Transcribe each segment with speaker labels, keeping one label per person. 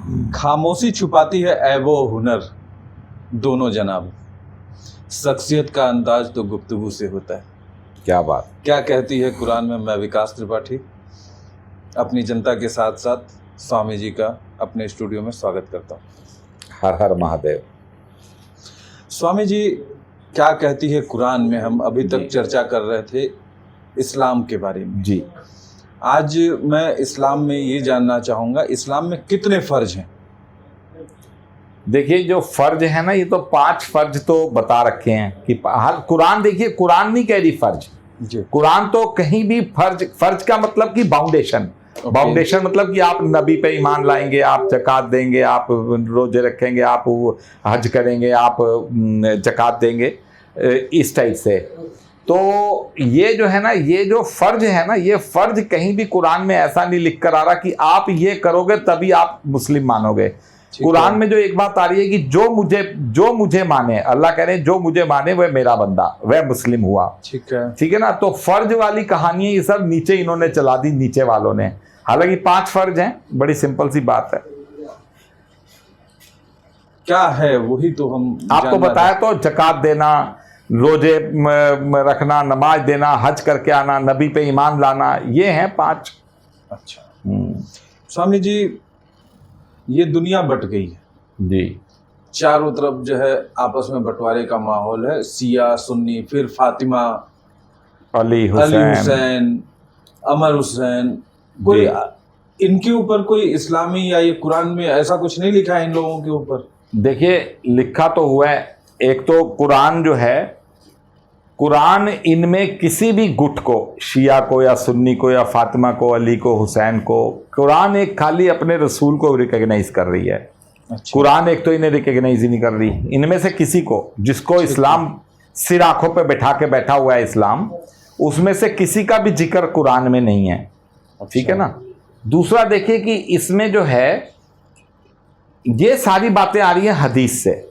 Speaker 1: खामोशी छुपाती है ऐबो हुनर दोनों जनाब। शख्सियत का अंदाज तो गुफ्तगू से होता है।
Speaker 2: क्या बात।
Speaker 1: क्या कहती है कुरान में। मैं विकास त्रिपाठी अपनी जनता के साथ साथ स्वामी जी का अपने स्टूडियो में स्वागत करता हूँ।
Speaker 2: हर हर महादेव।
Speaker 1: स्वामी जी, क्या कहती है कुरान में। हम अभी तक चर्चा कर रहे थे इस्लाम के बारे में।
Speaker 2: जी,
Speaker 1: आज मैं इस्लाम में ये जानना चाहूँगा, इस्लाम में कितने फ़र्ज हैं।
Speaker 2: देखिए जो फर्ज है ना, ये तो 5 फर्ज तो बता रखे हैं कि कुरान, देखिए कुरान नहीं कह रही फर्ज
Speaker 1: जी।
Speaker 2: कुरान तो कहीं भी फर्ज का मतलब कि बाउंडेशन। बाउंडेशन मतलब कि आप नबी पे ईमान लाएंगे, आप ज़कात देंगे, आप रोजे रखेंगे, आप हज करेंगे, आप ज़कात देंगे, इस टाइप से। तो ये जो है ना, ये जो फर्ज है ना, ये फर्ज कहीं भी कुरान में ऐसा नहीं लिख कर आ रहा कि आप ये करोगे तभी आप मुस्लिम मानोगे। कुरान में जो एक बात आ रही है कि जो मुझे माने, अल्लाह कह रहे हैं जो मुझे माने वह मेरा बंदा, वह मुस्लिम हुआ। ठीक है ना। तो फर्ज वाली कहानी ये सब नीचे इन्होंने चला दी, नीचे वालों ने। हालांकि 5 फर्ज हैं, बड़ी सिंपल सी बात है।
Speaker 1: क्या है वही तो हम
Speaker 2: आपको बताया तो, जकात देना, रोजे रखना, नमाज देना, हज करके आना, नबी पे ईमान लाना, ये हैं 5।
Speaker 1: अच्छा स्वामी जी, ये दुनिया बट गई है
Speaker 2: जी।
Speaker 1: चारों तरफ जो है आपस में बंटवारे का माहौल है। शिया सुन्नी, फिर फातिमा,
Speaker 2: अली हुसैन,
Speaker 1: अमर हुसैन, कोई इनके ऊपर कोई इस्लामी या ये कुरान में ऐसा कुछ नहीं लिखा है इन लोगों के ऊपर।
Speaker 2: देखिए लिखा तो हुआ है। एक तो कुरान जो है, कुरान इनमें किसी भी गुट को, शिया को या सुन्नी को या फातिमा को, अली को, हुसैन को, कुरान एक खाली अपने रसूल को रिकॉग्नाइज कर रही है। अच्छा। कुरान एक तो इन्हें रिकॉग्नाइज ही नहीं कर रही। इनमें से किसी को, जिसको इस्लाम सिर आंखों पे बैठा के बैठा हुआ है इस्लाम, उसमें से किसी का भी जिक्र कुरान में नहीं है। ठीक है ना। दूसरा देखिए कि इसमें जो है, ये सारी बातें आ रही है हदीस से।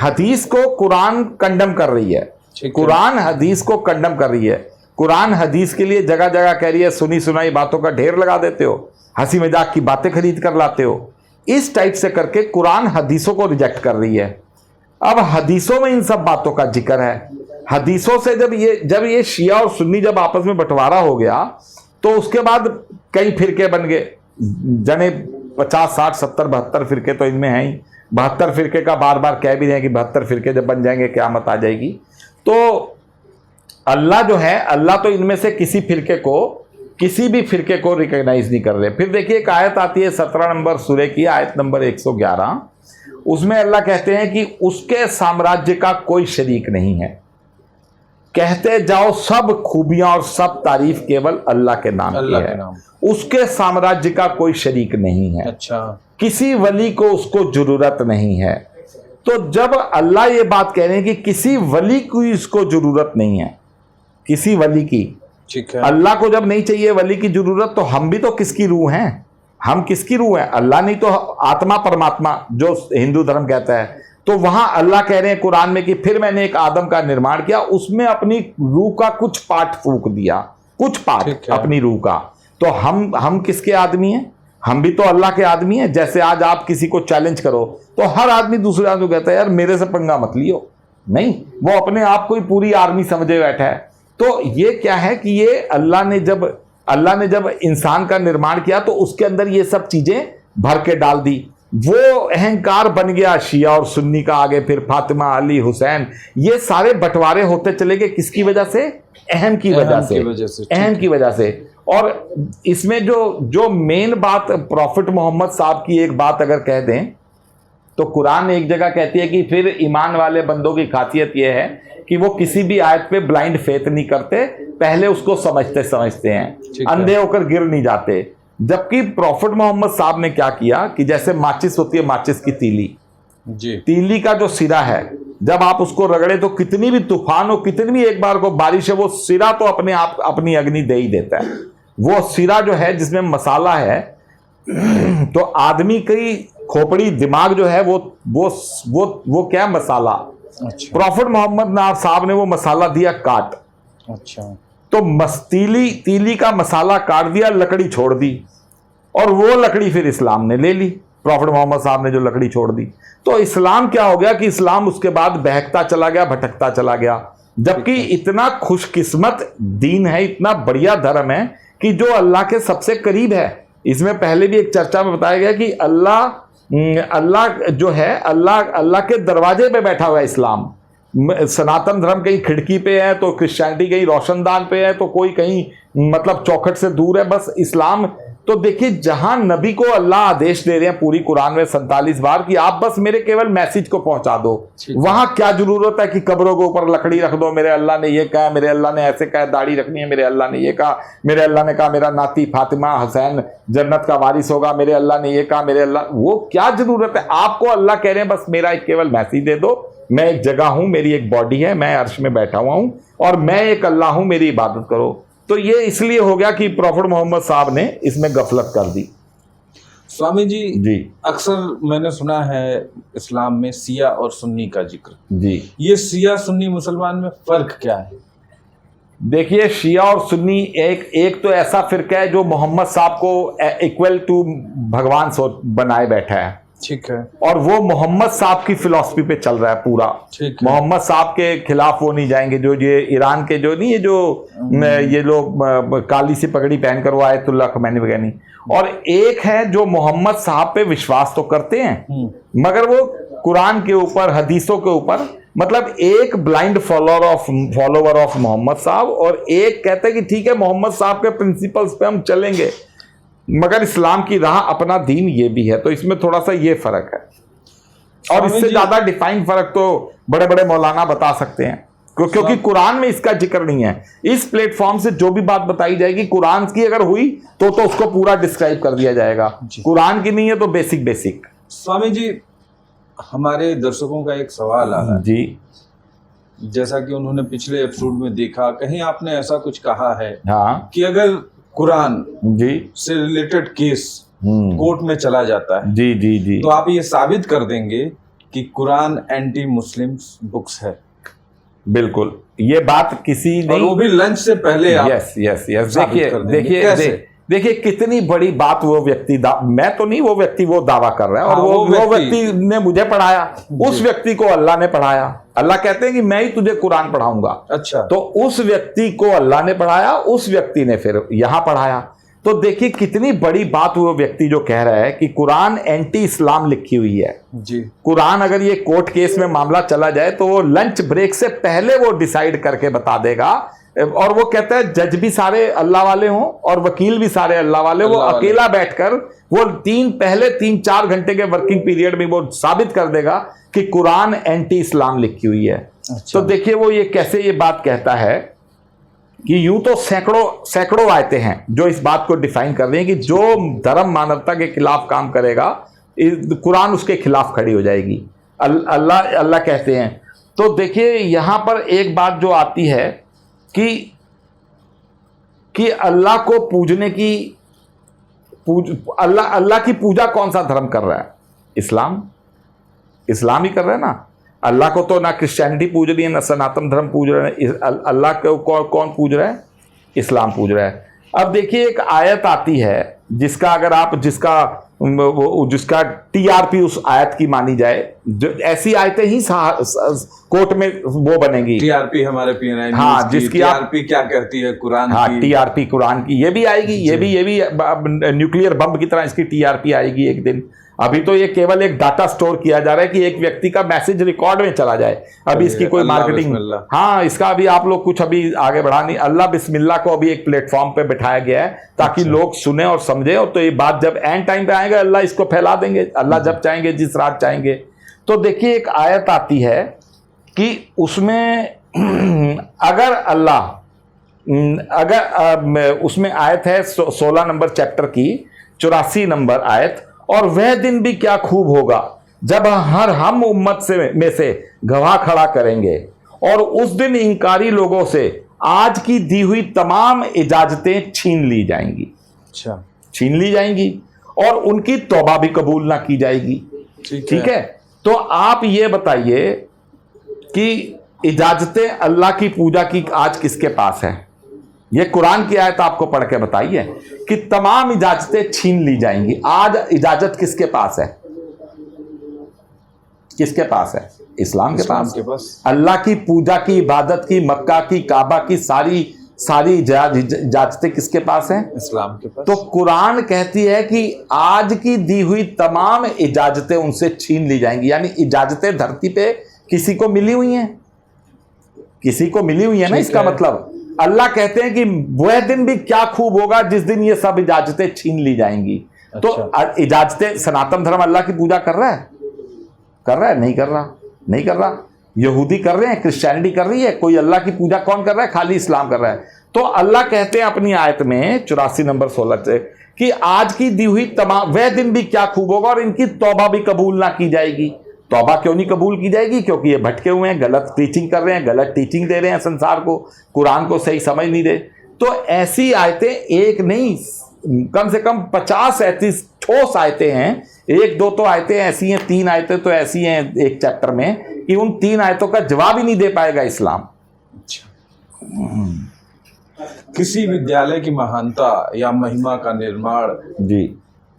Speaker 2: हदीस को कुरान कंडम कर रही है। कुरान हदीस को कंडम कर रही है। कुरान हदीस के लिए जगह जगह कह रही है, सुनी सुनाई बातों का ढेर लगा देते हो, हंसी मजाक की बातें खरीद कर लाते हो। इस टाइप से करके कुरान हदीसों को रिजेक्ट कर रही है। अब हदीसों में इन सब बातों का जिक्र है। हदीसों से जब ये शिया और सुन्नी जब आपस में बंटवारा हो गया, तो उसके बाद कई फिरके बन गए। जने 50, 60, 70, 72 फिरके तो इनमें हैं ही। 72 फिरके का बार बार कह भी रहे हैं कि 72 फिरके जब बन जाएंगे क़यामत आ जाएगी। तो अल्लाह जो है, अल्लाह तो इनमें से किसी भी फिरके को रिकॉग्नाइज नहीं कर रहे। फिर देखिए एक आयत आती है 17 नंबर सूरे की, आयत नंबर 111। उसमें अल्लाह कहते हैं कि उसके साम्राज्य का कोई शरीक नहीं है। कहते जाओ सब खूबियां और सब तारीफ केवल अल्लाह के नाम की है। उसके साम्राज्य का कोई शरीक नहीं है। अच्छा। किसी वली को उसको जरूरत नहीं है। तो जब अल्लाह ये बात कह रहे हैं कि किसी वली की इसको जरूरत नहीं है, किसी वली की, ठीक है, अल्लाह को जब नहीं चाहिए वली की जरूरत, तो हम भी तो किसकी रूह हैं? हम किसकी रूह हैं? अल्लाह नहीं तो आत्मा परमात्मा जो हिंदू धर्म कहता है। तो वहां अल्लाह कह रहे हैं कुरान में कि फिर मैंने एक आदम का निर्माण किया, उसमें अपनी रूह का कुछ पार्ट फूंक दिया, कुछ पार्ट अपनी रूह का। तो हम किसके आदमी हैं? हम भी तो अल्लाह के आदमी हैं। जैसे आज आप किसी को चैलेंज करो तो हर आदमी दूसरे आदमी को कहता है यार मेरे से पंगा मत लियो। नहीं, वो अपने आप को ही पूरी आर्मी समझे बैठा है। तो ये क्या है कि ये अल्लाह ने जब इंसान का निर्माण किया तो उसके अंदर ये सब चीजें भर के डाल दी। वो अहंकार बन गया शिया और सुन्नी का। आगे फिर फातिमा, अली, हुसैन, ये सारे बंटवारे होते चले गए। किसकी वजह से? अहम की वजह से। और इसमें जो मेन बात प्रॉफिट मोहम्मद साहब की एक बात अगर कह दें, तो कुरान एक जगह कहती है कि फिर ईमान वाले बंदों की खासियत यह है कि वो किसी भी आयत पे ब्लाइंड फेथ नहीं करते, पहले उसको समझते हैं, अंधे होकर गिर नहीं जाते। जबकि प्रॉफिट मोहम्मद साहब ने क्या किया कि जैसे माचिस होती है, माचिस की तीली जी, तीली का जो सिरा है, जब आप उसको रगड़े तो कितनी भी तूफान हो, कितनी भी एक बार को बारिश है, वो सिरा तो अपने आप अपनी अग्नि दे ही देता है। वो सिरा जो है जिसमें मसाला है, तो आदमी की खोपड़ी दिमाग जो है वो क्या मसाला। अच्छा। प्रॉफिट मोहम्मद साहब ने वो मसाला दिया काट। अच्छा। तो तीली का मसाला काट दिया, लकड़ी छोड़ दी, और वो लकड़ी फिर इस्लाम ने ले ली, प्रॉफिट मोहम्मद साहब ने जो लकड़ी छोड़ दी। तो इस्लाम क्या हो गया कि इस्लाम उसके बाद बहकता चला गया, भटकता चला गया। जबकि इतना खुशकिस्मत दीन है, इतना बढ़िया धर्म है कि जो अल्लाह के सबसे करीब है। इसमें पहले भी एक चर्चा में बताया गया कि अल्लाह जो है, अल्लाह के दरवाजे पे बैठा हुआ है इस्लाम। सनातन धर्म कहीं खिड़की पे है, तो क्रिश्चियनिटी कहीं रोशनदान पे है, तो कोई कहीं मतलब चौखट से दूर है। बस इस्लाम तो देखिए, जहां नबी को अल्लाह आदेश दे रहे हैं पूरी कुरान में 47 बार कि आप बस मेरे केवल मैसेज को पहुंचा दो, वहां क्या जरूरत है कि कब्रों के ऊपर लकड़ी रख दो, मेरे अल्लाह ने ये कहा, मेरे अल्लाह ने ऐसे कहा, दाढ़ी रखनी है, मेरे अल्लाह ने ये कहा, मेरे अल्लाह ने कहा मेरा नाती फातिमा हुसैन जन्नत का वारिस होगा, मेरे अल्लाह ने ये कहा, मेरे अल्लाह, वो क्या जरूरत है? आपको अल्लाह कह रहे हैं बस मेरा एक केवल मैसेज दे दो, मैं एक जगह हूं, मेरी एक बॉडी है, मैं अर्श में बैठा हुआ हूं और मैं एक अल्लाह हूं, मेरी इबादत करो। तो ये इसलिए हो गया कि प्रॉफिट मोहम्मद साहब ने इसमें गफलत कर दी।
Speaker 1: स्वामी जी,
Speaker 2: जी
Speaker 1: अक्सर मैंने सुना है इस्लाम में सिया और सुन्नी का जिक्र।
Speaker 2: जी,
Speaker 1: ये सिया सुन्नी मुसलमान में फर्क क्या है?
Speaker 2: देखिए, शिया और सुन्नी एक तो ऐसा फिरका है जो मोहम्मद साहब को इक्वल टू भगवान बनाए बैठा है,
Speaker 1: ठीक है,
Speaker 2: और वो मोहम्मद साहब की फिलॉसफी पे चल रहा है पूरा।
Speaker 1: ठीक है।
Speaker 2: मोहम्मद साहब के खिलाफ वो नहीं जाएंगे। जो ये ईरान के जो नहीं, ये लोग काली सी पगड़ी पहनकर वो आयतुल्लाह खमैनी वगैरह नहीं, और एक है जो मोहम्मद साहब पे विश्वास तो करते हैं मगर वो कुरान के ऊपर, हदीसों के ऊपर, मतलब एक ब्लाइंड फॉलोवर ऑफ मोहम्मद साहब, और एक कहते हैं कि ठीक है मोहम्मद साहब के प्रिंसिपल्स पे हम चलेंगे मगर इस्लाम की राह, अपना दीन ये भी है। तो इसमें थोड़ा सा ये फर्क है, और इससे ज्यादा डिफाइन फर्क तो बड़े बड़े मौलाना बता सकते हैं, क्योंकि कुरान में इसका जिक्र नहीं है। इस प्लेटफॉर्म से जो भी बात बताई जाएगी कुरान की अगर हुई तो उसको पूरा डिस्क्राइब कर दिया जाएगा, कुरान की नहीं है तो बेसिक।
Speaker 1: स्वामी जी, हमारे दर्शकों का एक सवाल आ रहा है
Speaker 2: जी,
Speaker 1: जैसा कि उन्होंने पिछले एपिसोड में देखा, कहीं आपने ऐसा कुछ कहा है
Speaker 2: हाँ
Speaker 1: कि अगर कुरान
Speaker 2: जी
Speaker 1: से रिलेटेड केस कोर्ट में चला जाता है,
Speaker 2: जी जी जी,
Speaker 1: तो आप ये साबित कर देंगे कि कुरान एंटी मुस्लिम्स बुक्स है?
Speaker 2: बिल्कुल, ये बात किसी
Speaker 1: और वो भी लंच से पहले आप
Speaker 2: यस
Speaker 1: साबित कर देंगे। कैसे?
Speaker 2: देखिए कितनी बड़ी बात वो व्यक्ति, मैं तो नहीं, वो व्यक्ति वो दावा कर रहा है, और वो व्यक्ति ने मुझे पढ़ाया, उस व्यक्ति को अल्लाह ने पढ़ाया। अल्लाह कहते हैं कि मैं ही तुझे कुरान पढ़ाऊंगा।
Speaker 1: अच्छा,
Speaker 2: तो उस व्यक्ति को अल्लाह ने पढ़ाया, उस व्यक्ति ने फिर यहां पढ़ाया। तो देखिए कितनी बड़ी बात वो व्यक्ति जो कह रहा है कि कुरान एंटी इस्लाम लिखी हुई है
Speaker 1: जी।
Speaker 2: कुरान अगर ये कोर्ट केस में मामला चला जाए तो वो लंच ब्रेक से पहले वो डिसाइड करके बता देगा। और वो कहता है जज भी सारे अल्लाह वाले हों और वकील भी सारे अल्लाह वाले, वो अकेला बैठकर वो पहले 3-4 घंटे के वर्किंग पीरियड में वो साबित कर देगा कि कुरान एंटी इस्लाम लिखी हुई है।
Speaker 1: अच्छा।
Speaker 2: तो देखिए वो ये कैसे ये बात कहता है कि यूं तो सैकड़ों आयतें हैं जो इस बात को डिफाइन कर रही हैं कि जो धर्म मानवता के खिलाफ काम करेगा कुरान उसके खिलाफ खड़ी हो जाएगी। अल्लाह कहते हैं। तो देखिए यहां पर एक बात जो आती है कि अल्लाह को पूजने की अल्लाह की पूजा कौन सा धर्म कर रहा है? इस्लाम ही कर रहा है ना। अल्लाह को तो ना क्रिश्चियनिटी पूज रही है ना सनातन धर्म पूज रहा है। अल्लाह को कौन पूज रहा है? इस्लाम पूज रहा है। अब देखिए एक आयत आती है जिसका अगर आप जिसका टीआरपी उस आयत की मानी जाए, जो ऐसी आयतें ही कोर्ट में वो बनेगी।
Speaker 1: टीआरपी हमारे पीएनआई
Speaker 2: हाँ, जिसकी
Speaker 1: टीआरपी क्या कहती है कुरान
Speaker 2: हाँ
Speaker 1: की?
Speaker 2: टीआरपी कुरान की ये भी आएगी, ये भी न्यूक्लियर बम की तरह इसकी टीआरपी आएगी एक दिन। अभी तो ये केवल एक डाटा स्टोर किया जा रहा है कि एक व्यक्ति का मैसेज रिकॉर्ड में चला जाए। अभी इसकी कोई मार्केटिंग, हाँ इसका अभी आप लोग कुछ अभी आगे बढ़ा नहीं। अल्लाह बिस्मिल्लाह को अभी एक प्लेटफॉर्म पे बिठाया गया है ताकि लोग सुने और समझे, और तो ये बात जब एंड टाइम पे आएगा अल्लाह इसको फैला देंगे, अल्लाह जब चाहेंगे जिस रात चाहेंगे। तो देखिए एक आयत आती है कि उसमें अगर उसमें आयत है 16 नंबर चैप्टर की 84 नंबर आयत, और वह दिन भी क्या खूब होगा जब हम उम्मत में से गवाह खड़ा करेंगे और उस दिन इंकारी लोगों से आज की दी हुई तमाम इजाजतें छीन ली जाएंगी।
Speaker 1: अच्छा,
Speaker 2: छीन ली जाएंगी और उनकी तौबा भी कबूल ना की जाएगी। ठीक है। तो आप ये बताइए कि इजाजतें अल्लाह की पूजा की आज किसके पास है? ये कुरान की आयत आपको पढ़ के बताइए कि तमाम इजाजतें छीन ली जाएंगी। आज इजाजत किसके पास है? किसके पास है? इस्लाम के पास। अल्लाह की पूजा की, इबादत की, मक्का की, काबा की सारी इजाजतें किसके पास हैं?
Speaker 1: इस्लाम के पास।
Speaker 2: तो कुरान कहती है कि आज की दी हुई तमाम इजाजतें उनसे छीन ली जाएंगी। यानी इजाजतें धरती पे किसी को मिली हुई हैं, किसी को मिली हुई है ना। इसका मतलब अल्लाह कहते हैं कि वह दिन भी क्या खूब होगा जिस दिन ये सब इजाजतें छीन ली जाएंगी। तो इजाजतें, सनातन धर्म अल्लाह की पूजा कर रहा है? कर रहा है? नहीं कर रहा, नहीं कर रहा। यहूदी कर रहे हैं, क्रिश्चियनिटी कर रही है, कोई अल्लाह की पूजा कौन कर रहा है? खाली इस्लाम कर रहा है। तो अल्लाह कहते हैं अपनी आयत में 84 नंबर 16 से कि आज की दी हुई तमाम, वह दिन भी क्या खूब होगा और इनकी तौबा भी कबूल ना की जाएगी। तौबा क्यों नहीं कबूल की जाएगी? क्योंकि ये भटके हुए हैं, गलत टीचिंग कर रहे हैं, गलत टीचिंग दे रहे हैं संसार को, कुरान को सही समझ नहीं रहे। तो ऐसी आयतें एक नहीं, कम से कम 50 ऐसी ठोस आयतें हैं। एक दो तो आयतें ऐसी हैं, 3 आयतें तो ऐसी हैं एक चैप्टर में कि उन 3 आयतों का जवाब ही नहीं दे पाएगा इस्लाम।
Speaker 1: किसी विद्यालय की महानता या महिमा का निर्माण
Speaker 2: जी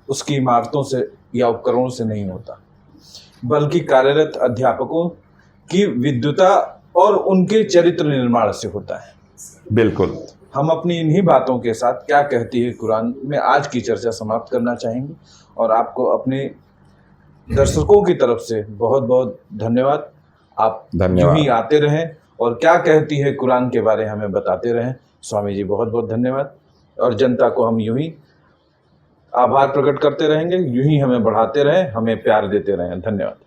Speaker 1: उसकी इमारतों से या उपकरणों से नहीं होता, बल्कि कार्यरत अध्यापकों की विद्वता और उनके चरित्र निर्माण से होता है।
Speaker 2: बिल्कुल।
Speaker 1: हम अपनी इन्हीं बातों के साथ क्या कहती है कुरान में आज की चर्चा समाप्त करना चाहेंगे और आपको अपने दर्शकों की तरफ से बहुत बहुत धन्यवाद। आप यूं ही आते रहें और क्या कहती है कुरान के बारे में हमें बताते रहें। स्वामी जी बहुत बहुत धन्यवाद। और जनता को हम यूं ही आभार प्रकट करते रहेंगे, यूं ही हमें बढ़ाते रहें, हमें प्यार देते रहें। धन्यवाद।